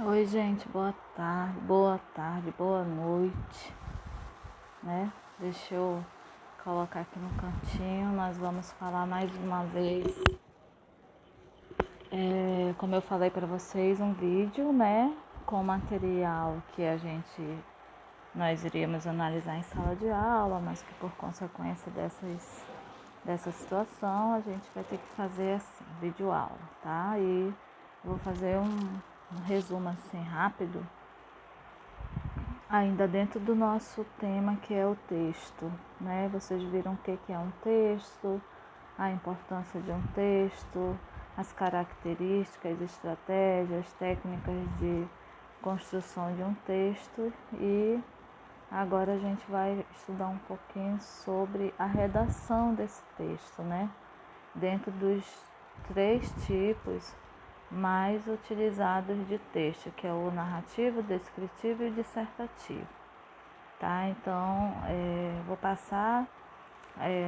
Oi, gente, boa tarde, boa noite, né? Deixa eu colocar aqui no cantinho, nós vamos falar mais uma vez, como eu falei para vocês, um vídeo, né? Com material que nós iríamos analisar em sala de aula, mas que por consequência dessa situação a gente vai ter que fazer assim, vídeo aula, tá? E vou fazer um resumo assim rápido. Ainda dentro do nosso tema, que é o texto, né? Vocês viram o que é um texto, a importância de um texto, as características, estratégias, técnicas de construção de um texto, e agora a gente vai estudar um pouquinho sobre a redação desse texto, né? Dentro dos 3 tipos mais utilizados de texto, que é o narrativo, descritivo e o dissertativo, tá? Então, vou passar,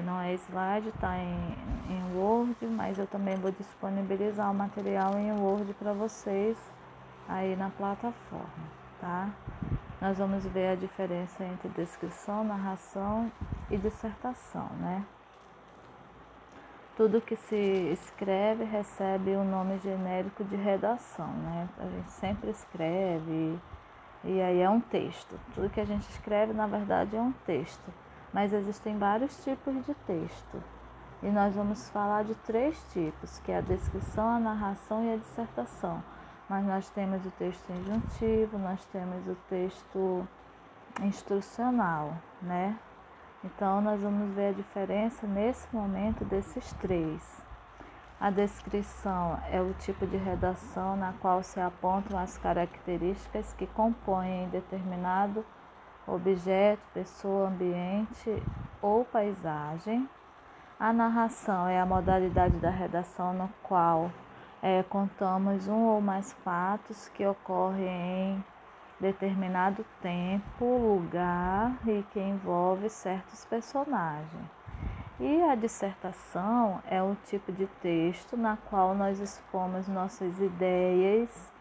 não é slide, tá em Word, mas eu também vou disponibilizar o material em Word para vocês aí na plataforma, tá? Nós vamos ver a diferença entre descrição, narração e dissertação, né? Tudo que se escreve recebe o nome genérico de redação, né? A gente sempre escreve e aí é um texto. Tudo que a gente escreve, na verdade, é um texto. Mas existem vários tipos de texto. E nós vamos falar de 3 tipos, que é a descrição, a narração e a dissertação. Mas nós temos o texto injuntivo, nós temos o texto instrucional, né? Então, nós vamos ver a diferença nesse momento desses 3. A descrição é o tipo de redação na qual se apontam as características que compõem determinado objeto, pessoa, ambiente ou paisagem. A narração é a modalidade da redação no qual contamos um ou mais fatos que ocorrem em determinado tempo, lugar e que envolve certos personagens. E a dissertação é o tipo de texto na qual nós expomos nossas ideias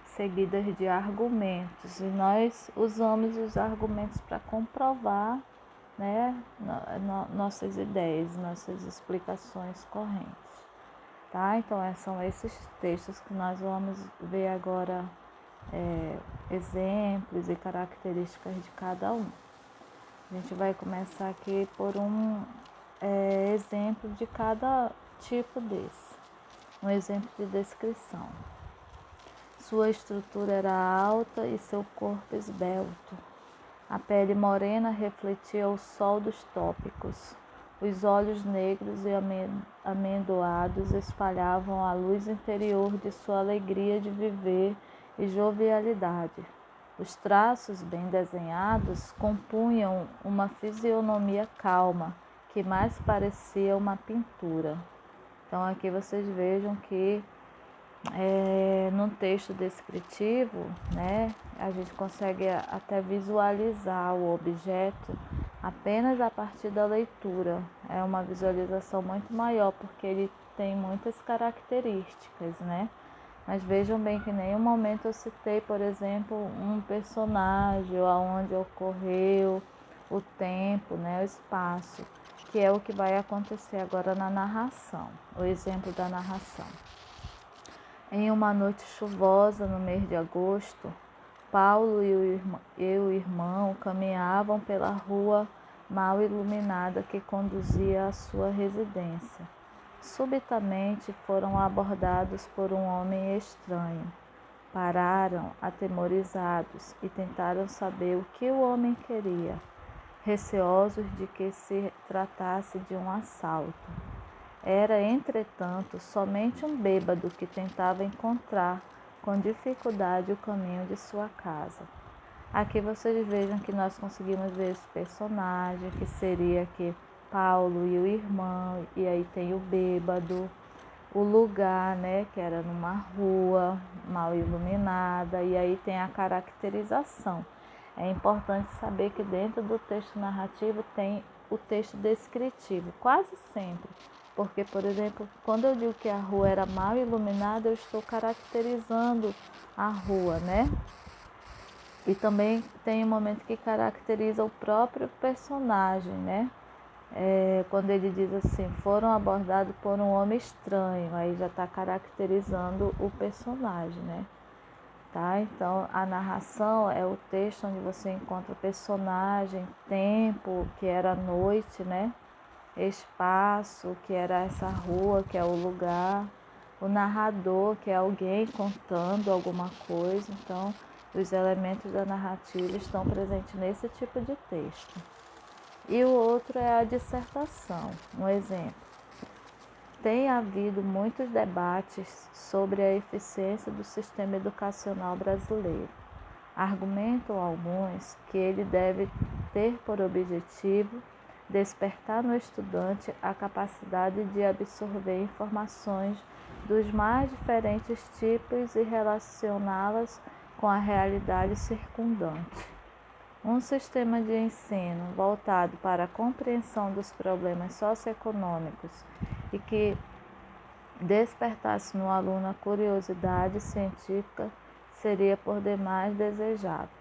seguidas de argumentos, e nós usamos os argumentos para comprovar, né, nossas ideias, nossas explicações correntes. Tá? Então são esses textos que nós vamos ver agora, exemplos e características de cada um. A gente vai começar aqui por um exemplo de cada tipo desse. Um exemplo de descrição. Sua estrutura era alta e seu corpo esbelto. A pele morena refletia o sol dos trópicos. Os olhos negros e amendoados espalhavam a luz interior de sua alegria de viver e jovialidade. Os traços bem desenhados compunham uma fisionomia calma, que mais parecia uma pintura. Então aqui vocês vejam que no texto descritivo, né, a gente consegue até visualizar o objeto apenas a partir da leitura. É uma visualização muito maior, porque ele tem muitas características, né? Mas vejam bem que em nenhum momento eu citei, por exemplo, um personagem, aonde ocorreu, o tempo, né, o espaço, que é o que vai acontecer agora na narração, o exemplo da narração. Em uma noite chuvosa no mês de agosto, Paulo e o irmão caminhavam pela rua mal iluminada que conduzia à sua residência. Subitamente foram abordados por um homem estranho. Pararam, atemorizados, e tentaram saber o que o homem queria, receosos de que se tratasse de um assalto. Era, entretanto, somente um bêbado que tentava encontrar com dificuldade o caminho de sua casa. Aqui vocês vejam que nós conseguimos ver esse personagem, que seria aqui Paulo e o irmão, e aí tem o bêbado, o lugar, né, que era numa rua mal iluminada, e aí tem a caracterização. É importante saber que dentro do texto narrativo tem o texto descritivo, quase sempre. Porque, por exemplo, quando eu digo que a rua era mal iluminada, eu estou caracterizando a rua, né? E também tem um momento que caracteriza o próprio personagem, né? Quando ele diz assim, foram abordados por um homem estranho, aí já está caracterizando o personagem, né? Tá? Então, a narração é o texto onde você encontra o personagem, tempo, que era noite, né? Espaço, que era essa rua, que é o lugar, o narrador, que é alguém contando alguma coisa. Então, os elementos da narrativa estão presentes nesse tipo de texto. E o outro é a dissertação. Um exemplo. Tem havido muitos debates sobre a eficiência do sistema educacional brasileiro. Argumentam alguns que ele deve ter por objetivo despertar no estudante a capacidade de absorver informações dos mais diferentes tipos e relacioná-las com a realidade circundante. Um sistema de ensino voltado para a compreensão dos problemas socioeconômicos e que despertasse no aluno a curiosidade científica seria por demais desejável.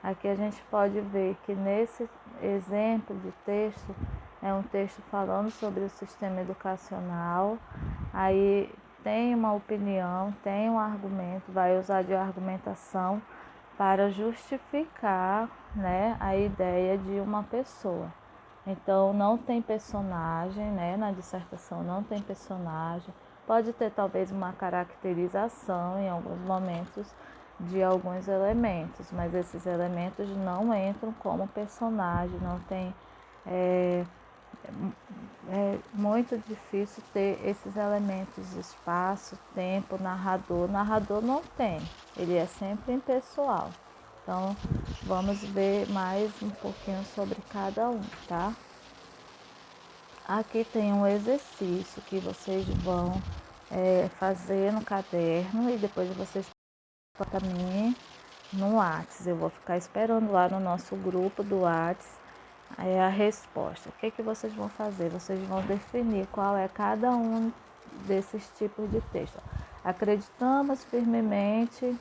Aqui a gente pode ver que nesse exemplo de texto, é um texto falando sobre o sistema educacional, aí tem uma opinião, tem um argumento, vai usar de argumentação para justificar, né, a ideia de uma pessoa. Então, não tem personagem, né, na dissertação não tem personagem, pode ter talvez uma caracterização em alguns momentos de alguns elementos, mas esses elementos não entram como personagem, não tem... É muito difícil ter esses elementos de espaço, tempo, narrador. Narrador não tem, ele é sempre impessoal. Então, vamos ver mais um pouquinho sobre cada um, tá? Aqui tem um exercício que vocês vão fazer no caderno e depois vocês para mim no WhatsApp. Eu vou ficar esperando lá no nosso grupo do WhatsApp a resposta. O que vocês vão fazer? Vocês vão definir qual é cada um desses tipos de texto. Acreditamos firmemente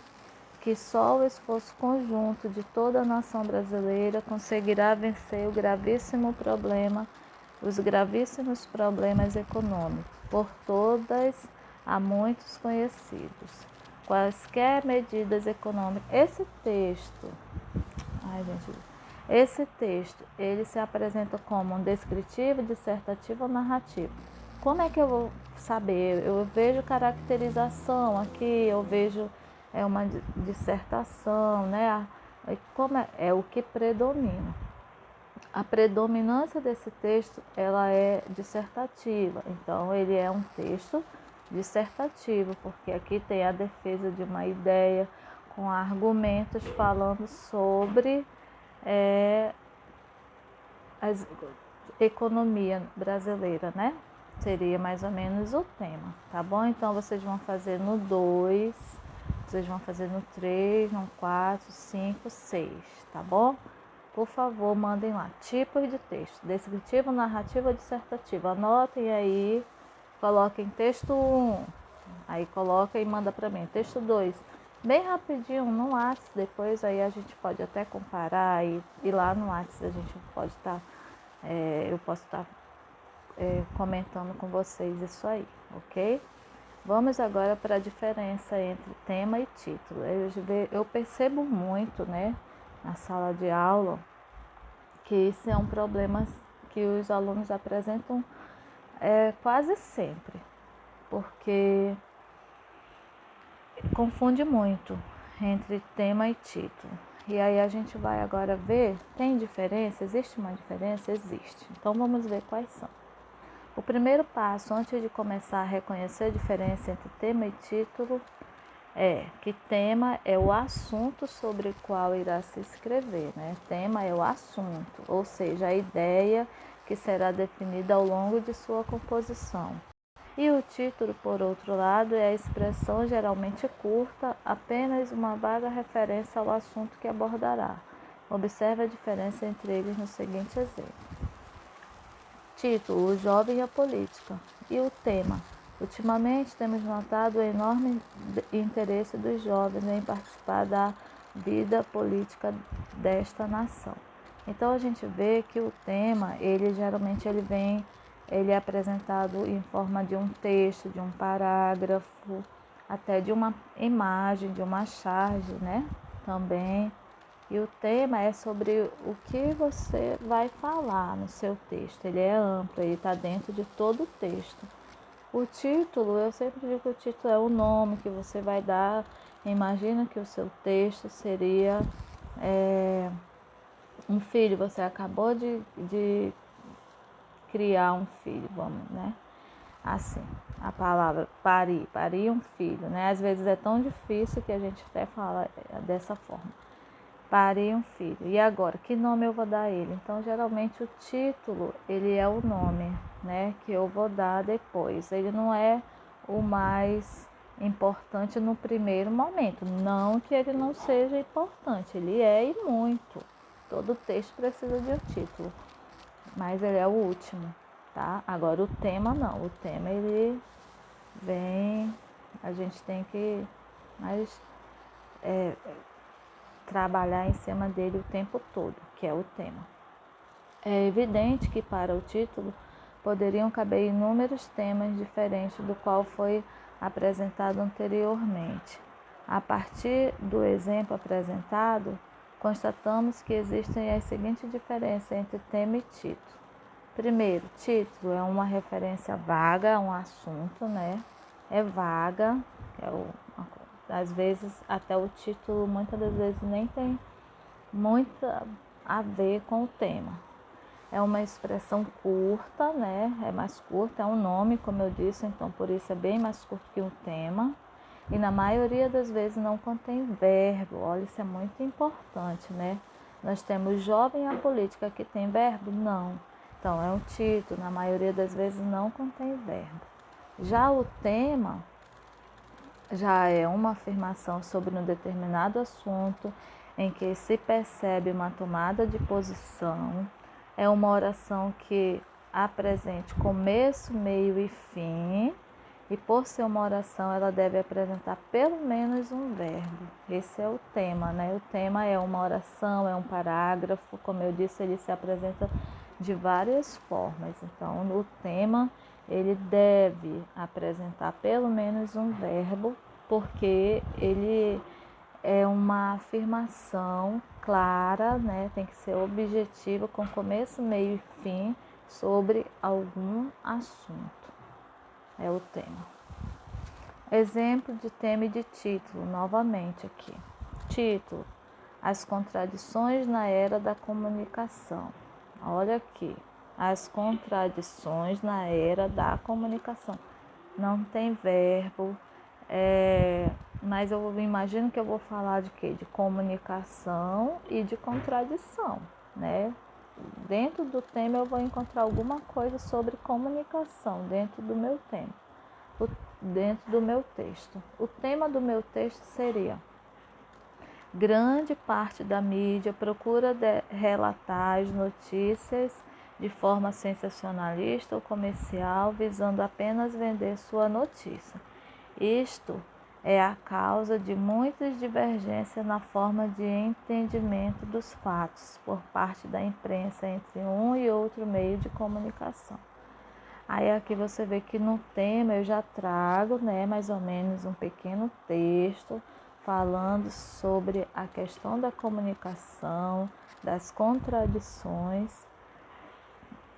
que só o esforço conjunto de toda a nação brasileira conseguirá vencer os gravíssimos problemas econômicos, por todas há muitos conhecidos. Quaisquer medidas econômicas. Esse texto, ele se apresenta como um descritivo, dissertativo ou narrativo. Como é que eu vou saber? Eu vejo caracterização aqui, eu vejo uma dissertação, né? Como é o que predomina. A predominância desse texto, ela é dissertativa. Então, ele é um texto dissertativo, porque aqui tem a defesa de uma ideia com argumentos falando sobre a economia brasileira, né? Seria mais ou menos o tema, tá bom? Então, vocês vão fazer no 2, vocês vão fazer no 3, no 4, 5, 6, tá bom? Por favor, mandem lá. Tipos de texto: descritivo, narrativo ou dissertativo. Anotem aí, coloquem texto 1, aí coloca e manda para mim. Texto 2, bem rapidinho no WhatsApp, depois aí a gente pode até comparar e lá no WhatsApp a gente pode estar, eu posso estar comentando com vocês isso aí, ok? Vamos agora para a diferença entre tema e título. Eu percebo muito, né, na sala de aula, que esse é um problema que os alunos apresentam quase sempre, porque confunde muito entre tema e título. E aí a gente vai agora ver, tem diferença? Existe uma diferença? Existe. Então vamos ver quais são. O primeiro passo, antes de começar a reconhecer a diferença entre tema e título, é que tema é o assunto sobre o qual irá se escrever, né? Tema é o assunto, ou seja, a ideia que será definida ao longo de sua composição. E o título, por outro lado, é a expressão geralmente curta, apenas uma vaga referência ao assunto que abordará. Observe a diferença entre eles no seguinte exemplo. Título: O Jovem e a Política. E o tema: ultimamente temos notado o enorme interesse dos jovens em participar da vida política desta nação. Então a gente vê que o tema, geralmente ele é apresentado em forma de um texto, de um parágrafo, até de uma imagem, de uma charge, né? Também. E o tema é sobre o que você vai falar no seu texto. Ele é amplo, ele está dentro de todo o texto. O título, eu sempre digo que o título é o nome que você vai dar. Imagina que o seu texto seria um filho, você acabou de criar um filho, vamos, né? Assim, a palavra parir um filho, né? Às vezes é tão difícil que a gente até fala dessa forma. Parir um filho. E agora, que nome eu vou dar a ele? Então, geralmente o título, ele é o nome, né, que eu vou dar depois. Ele não é o mais importante no primeiro momento. Não que ele não seja importante, ele é e muito. Todo texto precisa de um título, mas ele é o último, tá? Agora o tema não. O tema ele vem, a gente tem que trabalhar em cima dele o tempo todo, que é o tema. É evidente que para o título poderiam caber inúmeros temas diferentes do qual foi apresentado anteriormente. A partir do exemplo apresentado, constatamos que existem as seguintes diferenças entre tema e título. Primeiro, título é uma referência vaga a um assunto, né? É vaga, às vezes até o título muitas das vezes nem tem muito a ver com o tema. É uma expressão curta, né? É mais curta, é um nome, como eu disse, então por isso é bem mais curto que o tema. E na maioria das vezes não contém verbo. Olha, isso é muito importante, né? Nós temos jovem e a política que tem verbo? Não. Então é um título, na maioria das vezes não contém verbo. Já o tema já é uma afirmação sobre um determinado assunto em que se percebe uma tomada de posição. É uma oração que apresente começo, meio e fim. E por ser uma oração, ela deve apresentar pelo menos um verbo. Esse é o tema, né? O tema é uma oração, é um parágrafo. Como eu disse, ele se apresenta de várias formas. Então, no tema, ele deve apresentar pelo menos um verbo, porque ele é uma afirmação clara, né? Tem que ser objetiva, com começo, meio e fim, sobre algum assunto. É o tema. Exemplo de tema e de título, novamente aqui. Título: As contradições na era da comunicação. Olha aqui, as contradições na era da comunicação. Não tem verbo, mas eu imagino que eu vou falar de quê? De comunicação e de contradição, né? Dentro do tema eu vou encontrar alguma coisa sobre comunicação dentro do meu tema, dentro do meu texto. O tema do meu texto seria: grande parte da mídia procura relatar as notícias de forma sensacionalista ou comercial, visando apenas vender sua notícia. Isto é a causa de muitas divergências na forma de entendimento dos fatos por parte da imprensa entre um e outro meio de comunicação. Aí aqui você vê que no tema eu já trago, né, mais ou menos um pequeno texto falando sobre a questão da comunicação, das contradições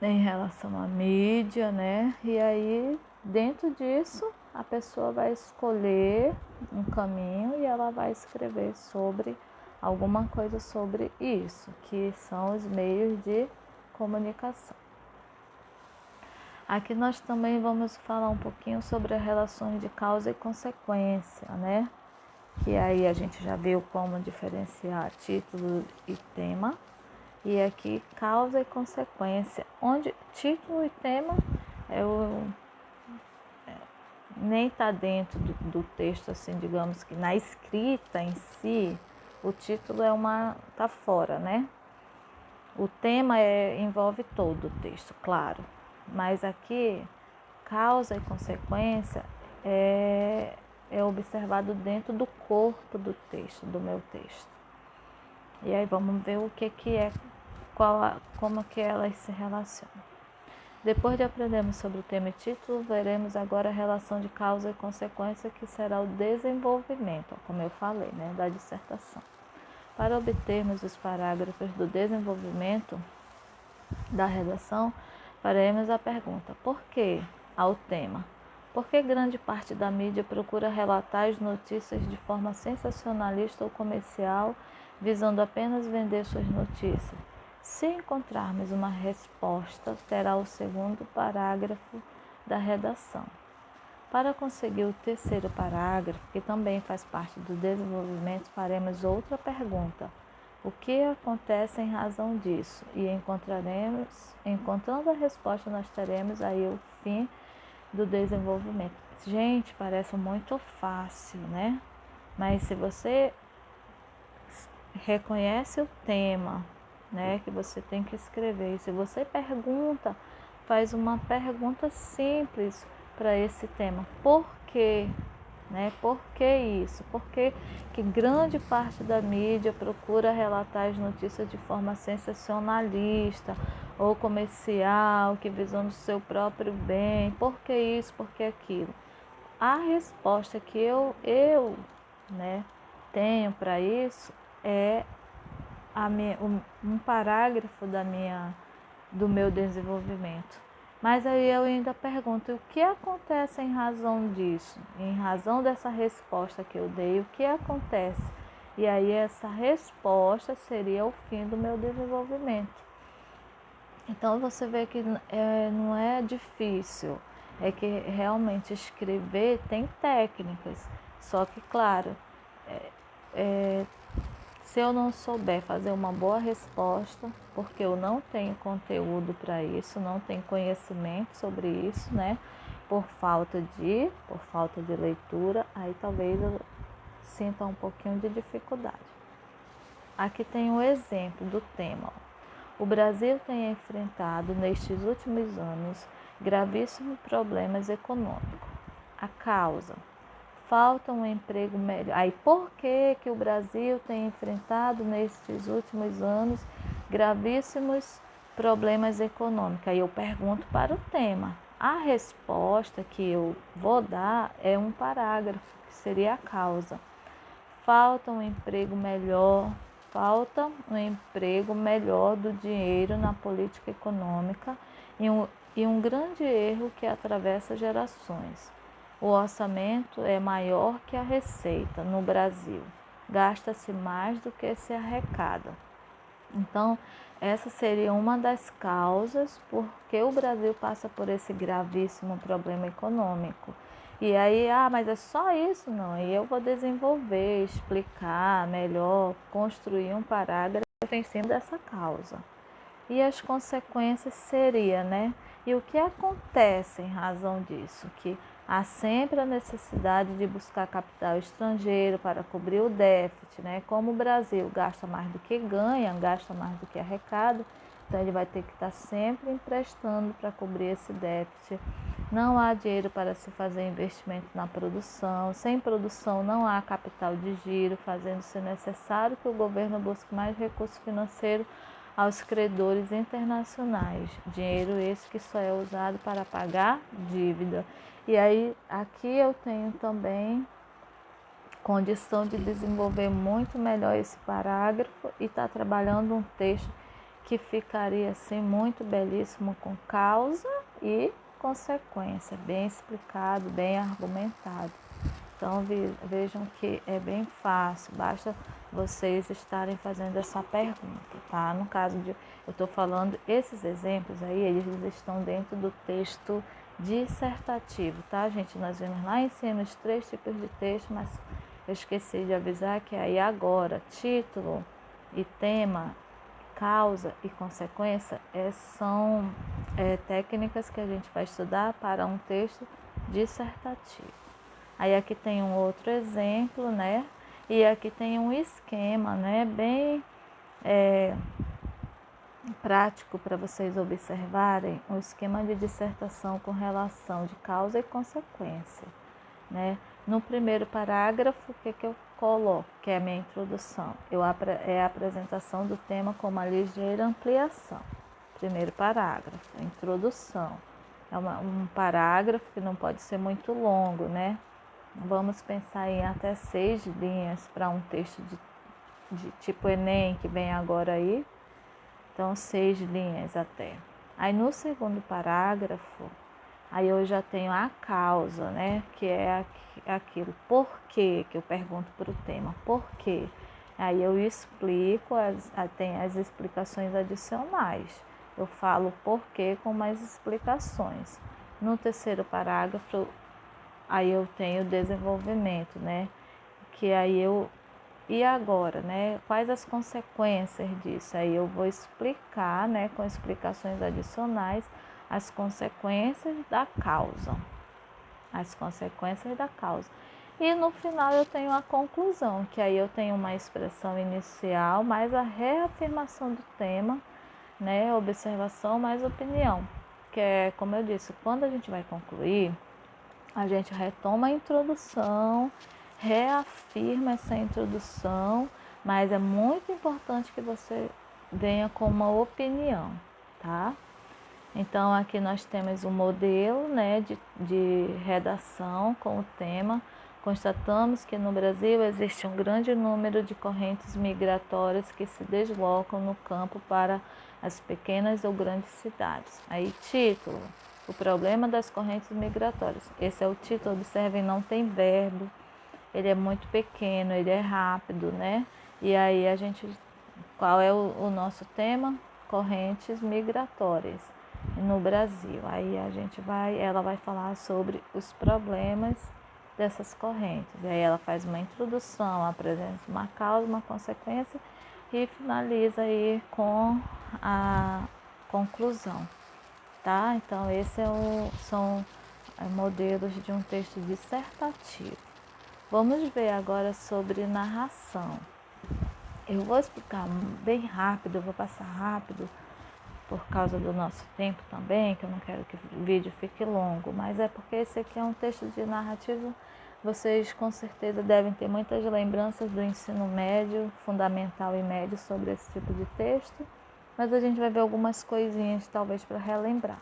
em relação à mídia, né? E aí, dentro disso, a pessoa vai escolher um caminho e ela vai escrever sobre alguma coisa sobre isso, que são os meios de comunicação. Aqui nós também vamos falar um pouquinho sobre as relações de causa e consequência, né? Que aí a gente já viu como diferenciar título e tema. E aqui causa e consequência, onde título e tema nem está dentro do texto, assim, digamos que na escrita em si, o título tá fora, né? O tema envolve todo o texto, claro. mas aqui causa e consequência é observado dentro do corpo do texto, do meu texto. E aí vamos ver o que é, como que elas se relacionam. Depois de aprendermos sobre o tema e título, veremos agora a relação de causa e consequência, que será o desenvolvimento, como eu falei, né, da dissertação. Para obtermos os parágrafos do desenvolvimento da redação, faremos a pergunta: por que ao tema? Por que grande parte da mídia procura relatar as notícias de forma sensacionalista ou comercial, visando apenas vender suas notícias? Se encontrarmos uma resposta, terá o segundo parágrafo da redação. Para conseguir o terceiro parágrafo, que também faz parte do desenvolvimento, faremos outra pergunta: o que acontece em razão disso? E encontrando a resposta, nós teremos aí o fim do desenvolvimento. Gente, parece muito fácil, né? Mas se você reconhece o tema, né, que você tem que escrever, e se você pergunta, faz uma pergunta simples para esse tema: por quê? Né? Por que isso? Por que grande parte da mídia procura relatar as notícias de forma sensacionalista ou comercial, que visando o seu próprio bem? Por que isso? Por que aquilo? A resposta que eu né, tenho para isso é um parágrafo do meu desenvolvimento. Mas aí eu ainda pergunto: o que acontece em razão disso? Em razão dessa resposta que eu dei, o que acontece? E aí essa resposta seria o fim do meu desenvolvimento. Então você vê que não é difícil, é que realmente escrever tem técnicas. Só que, claro, se eu não souber fazer uma boa resposta, porque eu não tenho conteúdo para isso, não tenho conhecimento sobre isso, né? Por falta de leitura, aí talvez eu sinta um pouquinho de dificuldade. Aqui tem um exemplo do tema. O Brasil tem enfrentado nestes últimos anos gravíssimos problemas econômicos. A causa: falta um emprego melhor. Aí, por que o Brasil tem enfrentado nestes últimos anos gravíssimos problemas econômicos? Aí eu pergunto para o tema. A resposta que eu vou dar é um parágrafo, que seria a causa. Falta um emprego melhor do dinheiro na política econômica e um grande erro que atravessa gerações. O orçamento é maior que a receita no Brasil. Gasta-se mais do que se arrecada. Então, essa seria uma das causas porque o Brasil passa por esse gravíssimo problema econômico. E aí, mas é só isso? Não, aí eu vou desenvolver, explicar melhor, construir um parágrafo em cima dessa causa. E as consequências seria, né? E o que acontece em razão disso? Que há sempre a necessidade de buscar capital estrangeiro para cobrir o déficit, né? Como o Brasil gasta mais do que ganha, gasta mais do que arrecada, então ele vai ter que estar sempre emprestando para cobrir esse déficit. Não há dinheiro para se fazer investimento na produção. Sem produção não há capital de giro, fazendo-se necessário que o governo busque mais recurso financeiro aos credores internacionais. Dinheiro esse que só é usado para pagar dívida. E aí, aqui eu tenho também condição de desenvolver muito melhor esse parágrafo e estar trabalhando um texto que ficaria assim muito belíssimo, com causa e consequência, bem explicado, bem argumentado. Então vejam que é bem fácil, basta vocês estarem fazendo essa pergunta, tá? No caso de, eu estou falando, esses exemplos aí, eles estão dentro do texto dissertativo, tá, gente? Nós vimos lá em cima os 3 tipos de texto, mas eu esqueci de avisar que aí agora, título e tema, causa e consequência são técnicas que a gente vai estudar para um texto dissertativo. Aí aqui tem um outro exemplo, né? E aqui tem um esquema, né? Bem prático para vocês observarem o esquema de dissertação com relação de causa e consequência, né? No primeiro parágrafo, o que eu coloco, que é a minha introdução? É a apresentação do tema com uma ligeira ampliação. Primeiro parágrafo, introdução. É um parágrafo que não pode ser muito longo, né? Vamos pensar em até 6 linhas para um texto de tipo Enem, que vem agora aí. Então, 6 linhas até. Aí, no segundo parágrafo, aí eu já tenho a causa, né? Que é aquilo, por quê? Que eu pergunto para o tema, por quê? Aí eu explico, tem as explicações adicionais. Eu falo por quê com mais explicações. No terceiro parágrafo, aí eu tenho desenvolvimento, né? Que aí e agora, né? Quais as consequências disso? Aí eu vou explicar, né, com explicações adicionais, as consequências da causa. As consequências da causa. E no final eu tenho a conclusão, que aí eu tenho uma expressão inicial, mais a reafirmação do tema, né? Observação mais opinião. Que é, como eu disse, quando a gente vai concluir, a gente retoma a introdução, reafirma essa introdução, mas é muito importante que você venha com uma opinião, tá? Então, aqui nós temos um modelo, né, de redação com o tema. Constatamos que no Brasil existe um grande número de correntes migratórias que se deslocam no campo para as pequenas ou grandes cidades. Aí, título: o problema das correntes migratórias. Esse é o título, observem, não tem verbo, ele é muito pequeno, ele é rápido, né? E aí qual é o nosso tema? Correntes migratórias no Brasil. Aí ela vai falar sobre os problemas dessas correntes. E aí ela faz uma introdução, apresenta uma causa, uma consequência e finaliza aí com a conclusão, tá? Então esse são modelos de um texto dissertativo. Vamos ver agora sobre narração. Eu vou explicar bem rápido, eu vou passar rápido por causa do nosso tempo também, que eu não quero que o vídeo fique longo, mas é porque esse aqui é um texto de narrativa. Vocês com certeza devem ter muitas lembranças do ensino médio, fundamental e médio sobre esse tipo de texto, mas a gente vai ver algumas coisinhas talvez para relembrar.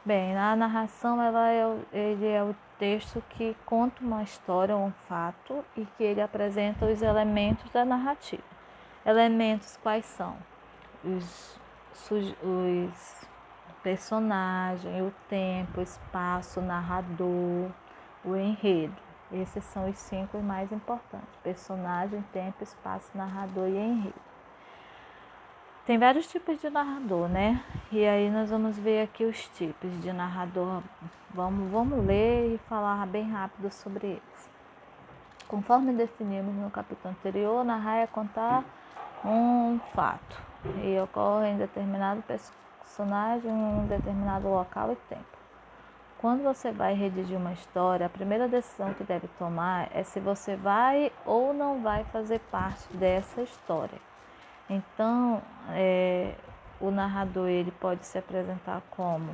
Bem, a narração ele é o texto que conta uma história ou um fato e que ele apresenta os elementos da narrativa. Elementos quais são? Os personagens, o tempo, o espaço, o narrador, o enredo. Esses são os 5 mais importantes: personagem, tempo, espaço, narrador e enredo. Tem vários tipos de narrador, né? E aí nós vamos ver aqui os tipos de narrador. Vamos ler e falar bem rápido sobre eles. Conforme definimos no capítulo anterior, narrar é contar um fato e ocorre em determinado personagem, em um determinado local e tempo. Quando você vai redigir uma história, a primeira decisão que deve tomar é se você vai ou não vai fazer parte dessa história. Então, o narrador ele pode se apresentar como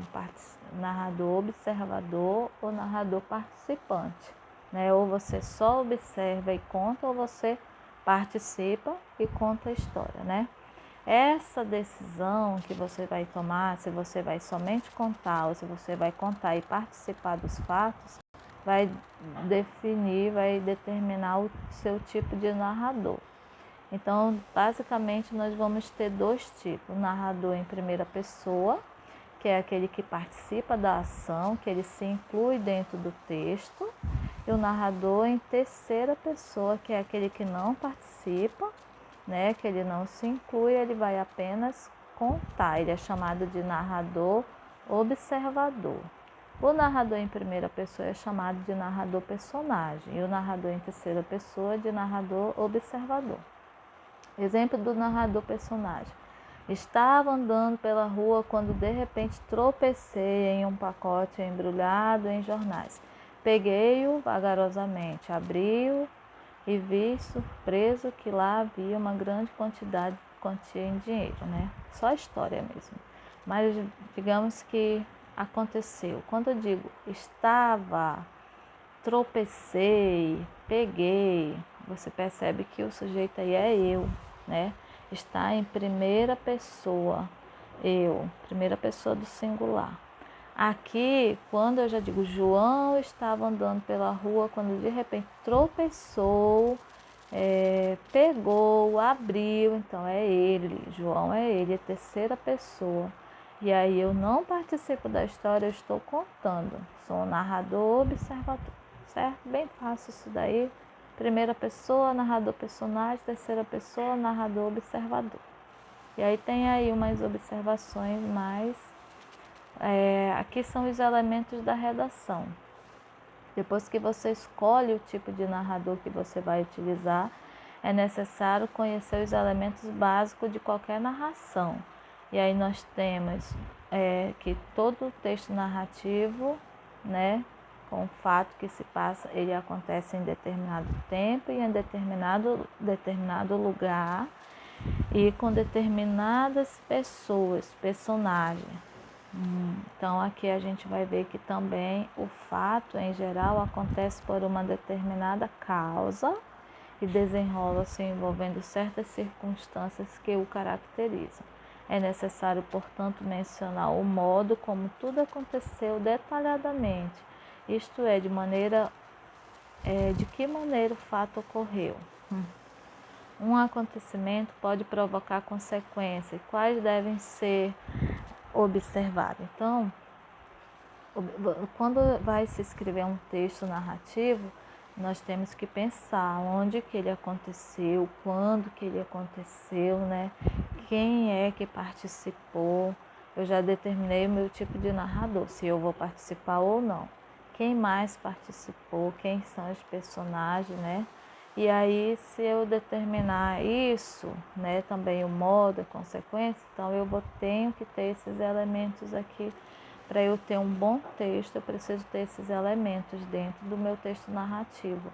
narrador observador ou narrador participante, né? Ou você só observa e conta, ou você participa e conta a história, né? Essa decisão que você vai tomar, se você vai somente contar ou se você vai contar e participar dos fatos, vai determinar o seu tipo de narrador. Então, basicamente, nós vamos ter 2 tipos: o narrador em primeira pessoa, que é aquele que participa da ação, que ele se inclui dentro do texto, e o narrador em terceira pessoa, que é aquele que não participa, né, que ele não se inclui, ele vai apenas contar. Ele é chamado de narrador observador. O narrador em primeira pessoa é chamado de narrador personagem, e o narrador em terceira pessoa de narrador observador. Exemplo do narrador personagem: estava andando pela rua quando de repente tropecei em um pacote embrulhado em jornais. Peguei-o vagarosamente, abri-o e vi surpreso que lá havia uma grande quantidade quantia em dinheiro, né? Só a história mesmo. Mas digamos que aconteceu. Quando eu digo estava, tropecei, peguei, você percebe que o sujeito aí é eu, né? Está em primeira pessoa, eu, primeira pessoa do singular. Aqui, quando eu já digo João estava andando pela rua, quando de repente tropeçou, pegou, abriu, então é ele, João é ele, é terceira pessoa. E aí eu não participo da história, eu estou contando. Sou um narrador observador, certo? Bem fácil isso daí. Primeira pessoa, narrador personagem, terceira pessoa, narrador observador. E aí tem aí umas observações mais. Aqui são os elementos da redação. Depois que você escolhe o tipo de narrador que você vai utilizar, é necessário conhecer os elementos básicos de qualquer narração. E aí nós temos que todo texto narrativo, né, com o fato que se passa, ele acontece em determinado tempo e em determinado lugar e com determinadas pessoas, personagens. Então aqui a gente vai ver que também o fato em geral acontece por uma determinada causa e desenrola-se envolvendo certas circunstâncias que o caracterizam. É necessário, portanto, mencionar o modo como tudo aconteceu detalhadamente, isto é, de que maneira o fato ocorreu. Um acontecimento pode provocar consequências, quais devem ser observadas. Então, quando vai se escrever um texto narrativo, nós temos que pensar onde que ele aconteceu, quando que ele aconteceu, né? Quem é que participou. Eu já determinei o meu tipo de narrador, se eu vou participar ou não. Quem mais participou, quem são os personagens, né? E aí, se eu determinar isso, né, também o modo, a consequência, então tenho que ter esses elementos aqui. Para eu ter um bom texto, eu preciso ter esses elementos dentro do meu texto narrativo,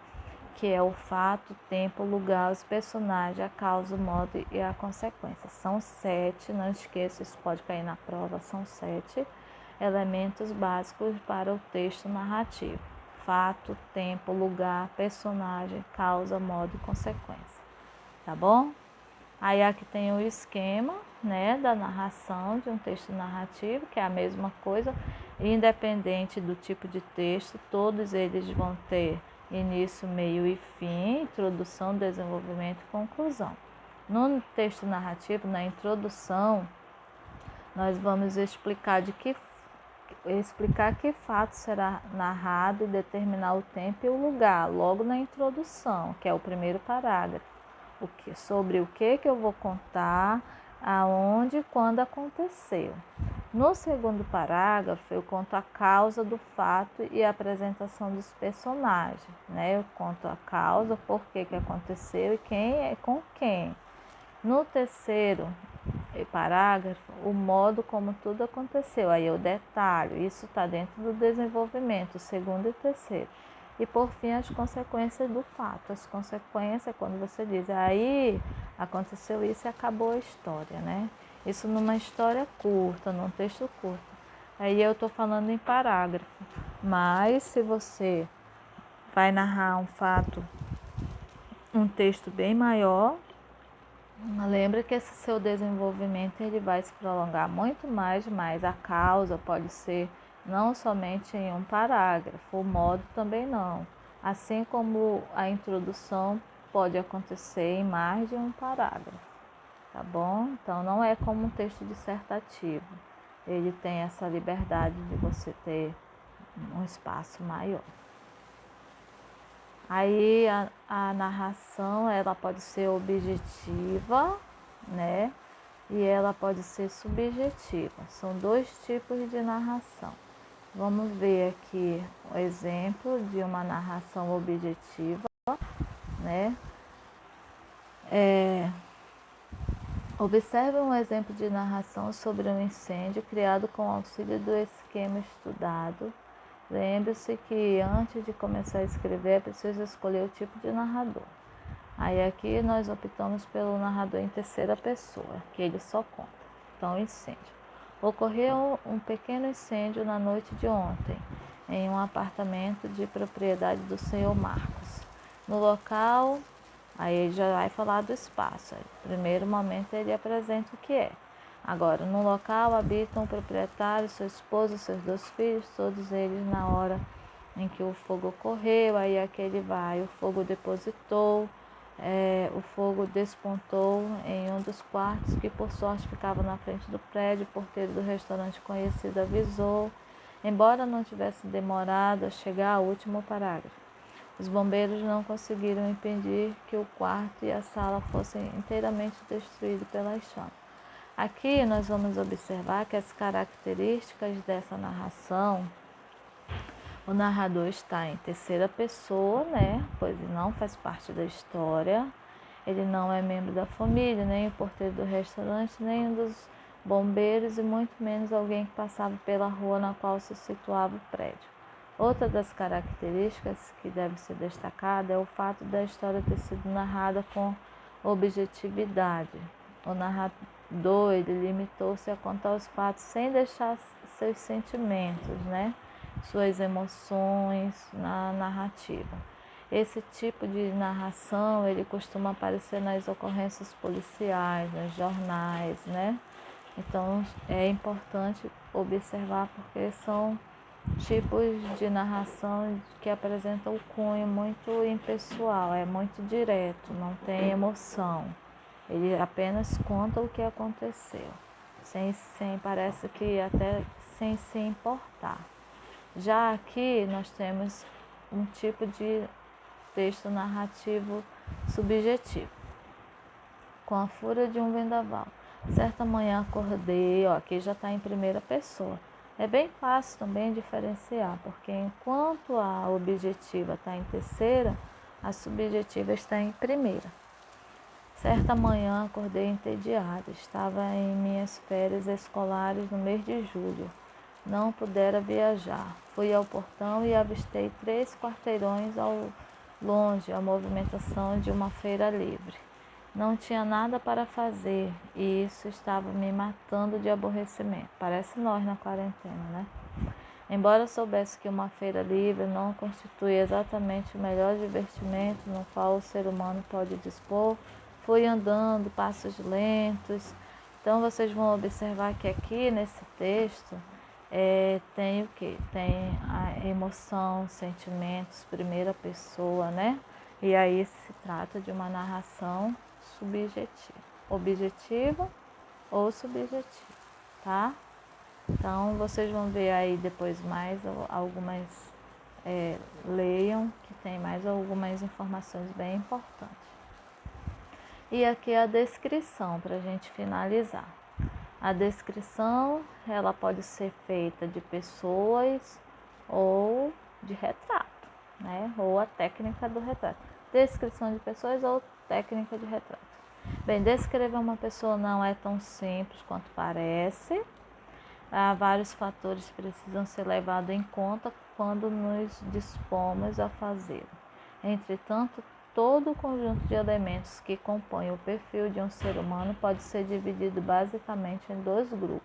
que é o fato, o tempo, o lugar, os personagens, a causa, o modo e a consequência. São 7, não esqueça, isso pode cair na prova, são 7 elementos básicos para o texto narrativo. Fato, tempo, lugar, personagem, causa, modo e consequência. Tá bom? Aí aqui tem o esquema, né, da narração de um texto narrativo, que é a mesma coisa, independente do tipo de texto, todos eles vão ter início, meio e fim, introdução, desenvolvimento e conclusão. No texto narrativo, na introdução, nós vamos explicar que fato será narrado e determinar o tempo e o lugar, logo na introdução, que é o primeiro parágrafo. Sobre o que eu vou contar, aonde e quando aconteceu. No segundo parágrafo, eu conto a causa do fato e a apresentação dos personagens, né? Eu conto a causa, por que aconteceu e quem é com quem. No terceiro parágrafo, o modo como tudo aconteceu, aí eu detalho, isso está dentro do desenvolvimento, segundo e terceiro. E por fim, as consequências do fato. As consequências, quando você diz, aí aconteceu isso e acabou a história, né? Isso numa história curta, num texto curto. Aí eu estou falando em parágrafo. Mas se você vai narrar um fato, um texto bem maior, lembra que esse seu desenvolvimento ele vai se prolongar muito mais, mas a causa pode ser não somente em um parágrafo, o modo também não. Assim como a introdução pode acontecer em mais de um parágrafo, tá bom? Então não é como um texto dissertativo. Ele tem essa liberdade de você ter um espaço maior. Aí a narração ela pode ser objetiva, né? E ela pode ser subjetiva. São dois tipos de narração. Vamos ver aqui o exemplo de uma narração objetiva, né? Observe um exemplo de narração sobre um incêndio criado com auxílio do esquema estudado. Lembre-se que antes de começar a escrever é preciso escolher o tipo de narrador. Aí aqui nós optamos pelo narrador em terceira pessoa, que ele só conta. Então, incêndio. Ocorreu um pequeno incêndio na noite de ontem, em um apartamento de propriedade do senhor Marcos. No local, aí ele já vai falar do espaço. No primeiro momento ele apresenta o que é. Agora, no local habitam o proprietário, sua esposa, seus 2 filhos, todos eles na hora em que o fogo ocorreu. Aí aquele vai, o fogo depositou, o fogo despontou em um dos quartos que por sorte ficava na frente do prédio. O porteiro do restaurante conhecido avisou, embora não tivesse demorado a chegar ao último parágrafo. Os bombeiros não conseguiram impedir que o quarto e a sala fossem inteiramente destruídos pelas chamas. Aqui nós vamos observar que as características dessa narração, o narrador está em terceira pessoa, né? Pois ele não faz parte da história, ele não é membro da família, nem o porteiro do restaurante, nem um dos bombeiros e muito menos alguém que passava pela rua na qual se situava o prédio. Outra das características que deve ser destacada é o fato da história ter sido narrada com objetividade. O narrador limitou-se a contar os fatos sem deixar seus sentimentos, né? Suas emoções na narrativa. Esse tipo de narração ele costuma aparecer nas ocorrências policiais, nos jornais, né? Então é importante observar porque são tipos de narração que apresentam o cunho muito impessoal, é muito direto, não tem emoção. Ele apenas conta o que aconteceu, parece que até sem se importar. Já aqui nós temos um tipo de texto narrativo subjetivo. Com a fúria de um vendaval. Certa manhã acordei, aqui já está em primeira pessoa. É bem fácil também diferenciar, porque enquanto a objetiva está em terceira, a subjetiva está em primeira. Certa manhã acordei entediada, estava em minhas férias escolares no mês de julho. Não pudera viajar. Fui ao portão e avistei 3 quarteirões ao longe a movimentação de uma feira livre. Não tinha nada para fazer e isso estava me matando de aborrecimento. Parece nós na quarentena, né? Embora soubesse que uma feira livre não constitui exatamente o melhor divertimento no qual o ser humano pode dispor, fui andando, passos lentos. Então vocês vão observar que aqui nesse texto tem o que? Tem a emoção, sentimentos, primeira pessoa, né? E aí se trata de uma narração subjetiva, objetiva ou subjetiva, tá? Então vocês vão ver aí depois mais algumas, leiam que tem mais algumas informações bem importantes. E aqui a descrição para a gente finalizar. A descrição ela pode ser feita de pessoas ou de retrato, né? Ou a técnica do retrato. Descrição de pessoas ou técnica de retrato. Bem, descrever uma pessoa não é tão simples quanto parece. Há vários fatores que precisam ser levados em conta quando nos dispomos a fazê-lo. Entretanto, todo o conjunto de elementos que compõem o perfil de um ser humano pode ser dividido basicamente em 2 grupos: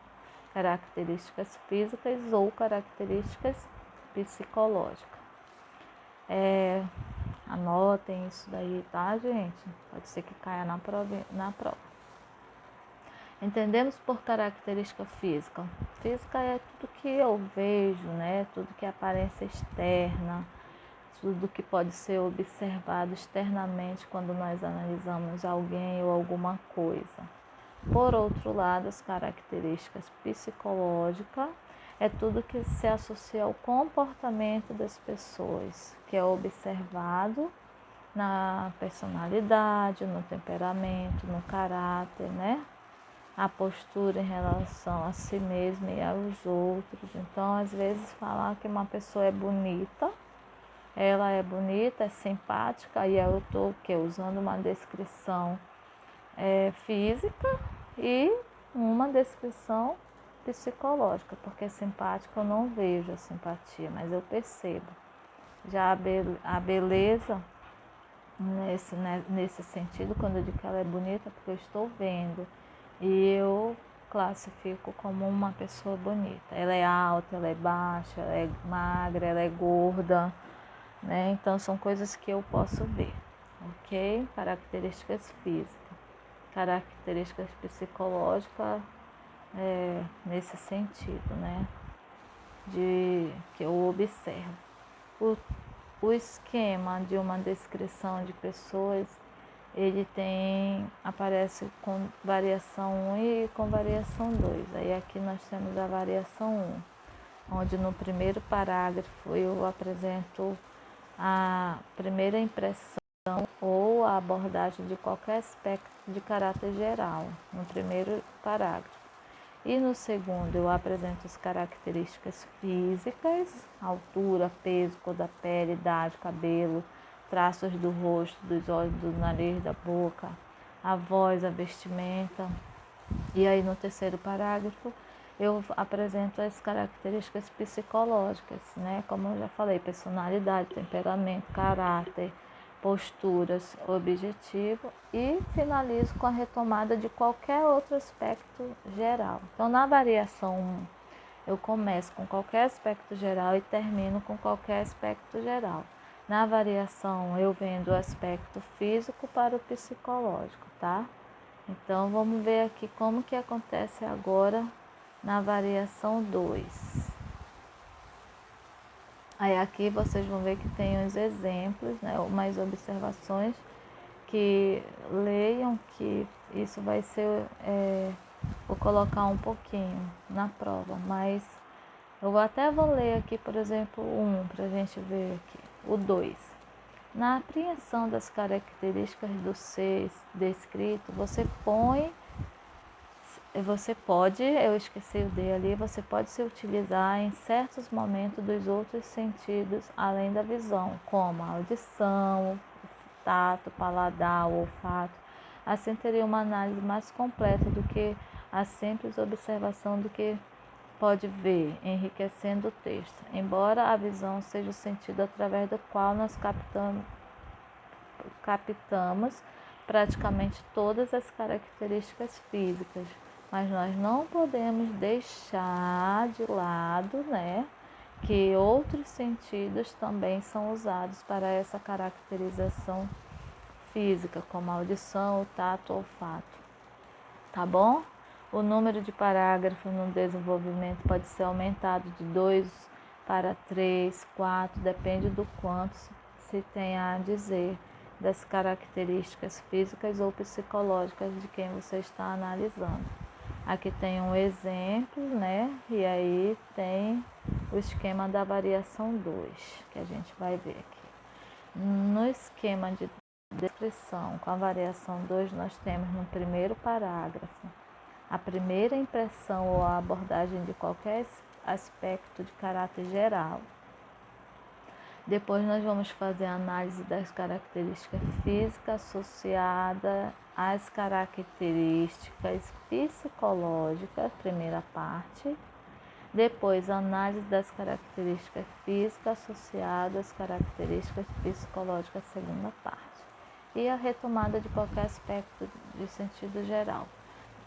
características físicas ou características psicológicas. Anotem isso daí, tá, gente? Pode ser que caia na prova. Entendemos por característica física. Física é tudo que eu vejo, né? Tudo que é aparência externa, tudo que pode ser observado externamente quando nós analisamos alguém ou alguma coisa. Por outro lado, as características psicológicas é tudo que se associa ao comportamento das pessoas, que é observado na personalidade, no temperamento, no caráter, né? A postura em relação a si mesma e aos outros. Então, às vezes, falar que uma pessoa é bonita, ela é bonita, é simpática, e eu estou usando uma descrição física e uma descrição psicológica, porque simpática eu não vejo a simpatia, mas eu percebo. Já a beleza nesse sentido, quando eu digo que ela é bonita, porque eu estou vendo e eu classifico como uma pessoa bonita. Ela é alta, ela é baixa, ela é magra, ela é gorda, né? Então são coisas que eu posso ver, ok? Características físicas, características psicológicas, nesse sentido, né? De que eu observo. O esquema de uma descrição de pessoas, ele aparece com variação 1 e com variação 2. Aí aqui nós temos a variação 1, onde no primeiro parágrafo eu apresento a primeira impressão ou a abordagem de qualquer aspecto de caráter geral, no primeiro parágrafo. E no segundo eu apresento as características físicas, altura, peso, cor da pele, idade, cabelo, traços do rosto, dos olhos, do nariz, da boca, a voz, a vestimenta. E aí no terceiro parágrafo eu apresento as características psicológicas, né? Como eu já falei, personalidade, temperamento, caráter, posturas, objetivo, e finalizo com a retomada de qualquer outro aspecto geral. Então, na variação 1, eu começo com qualquer aspecto geral e termino com qualquer aspecto geral. Na variação, eu vendo o aspecto físico para o psicológico, tá? Então, vamos ver aqui como que acontece agora na variação 2. Aí aqui vocês vão ver que tem os exemplos, né, umas observações que leiam, que isso vai ser, vou colocar um pouquinho na prova, mas eu até vou ler aqui, por exemplo, para a gente ver aqui, o 2. Na apreensão das características do ser descrito, você pode, eu esqueci o D ali, você pode se utilizar em certos momentos dos outros sentidos além da visão, como a audição, tato, paladar, olfato. Assim teria uma análise mais completa do que a simples observação do que pode ver, enriquecendo o texto. Embora a visão seja o sentido através do qual nós captamos praticamente todas as características físicas, mas nós não podemos deixar de lado, né, que outros sentidos também são usados para essa caracterização física, como a audição, o tato, o olfato. Tá bom? O número de parágrafos no desenvolvimento pode ser aumentado de 2 para 3, 4, depende do quanto se tem a dizer das características físicas ou psicológicas de quem você está analisando. Aqui tem um exemplo, né? E aí tem o esquema da variação 2, que a gente vai ver aqui. No esquema de descrição com a variação 2, nós temos no primeiro parágrafo a primeira impressão ou a abordagem de qualquer aspecto de caráter geral. Depois nós vamos fazer a análise das características físicas associadas às características psicológicas, primeira parte. Depois, a análise das características físicas associadas às características psicológicas, segunda parte. E a retomada de qualquer aspecto de sentido geral.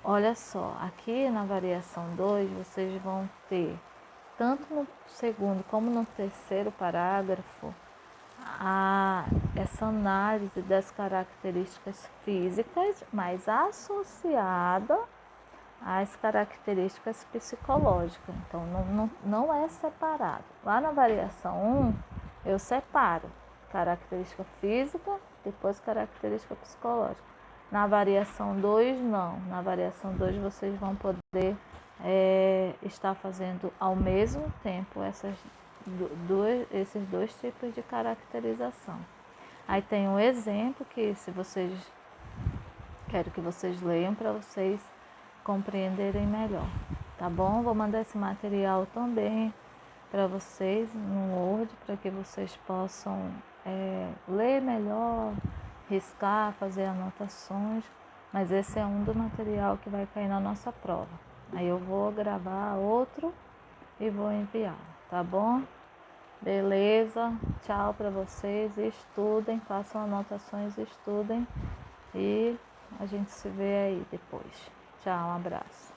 Olha só, aqui na variação 2, vocês vão ter, tanto no segundo como no terceiro parágrafo, essa análise das características físicas, mas associada às características psicológicas. Então, não é separado. Lá na variação 1, eu separo característica física, depois característica psicológica. Na variação 2, não. Na variação 2, vocês vão poder estar fazendo ao mesmo tempo esses dois tipos de caracterização. Aí tem um exemplo que quero que vocês leiam para vocês compreenderem melhor, tá bom? Vou mandar esse material também para vocês no Word, para que vocês possam ler melhor, riscar, fazer anotações, mas esse é um do material que vai cair na nossa prova. Aí eu vou gravar outro e vou enviar, tá bom? Beleza? Tchau para vocês. Estudem, façam anotações, estudem. E a gente se vê aí depois. Tchau, um abraço.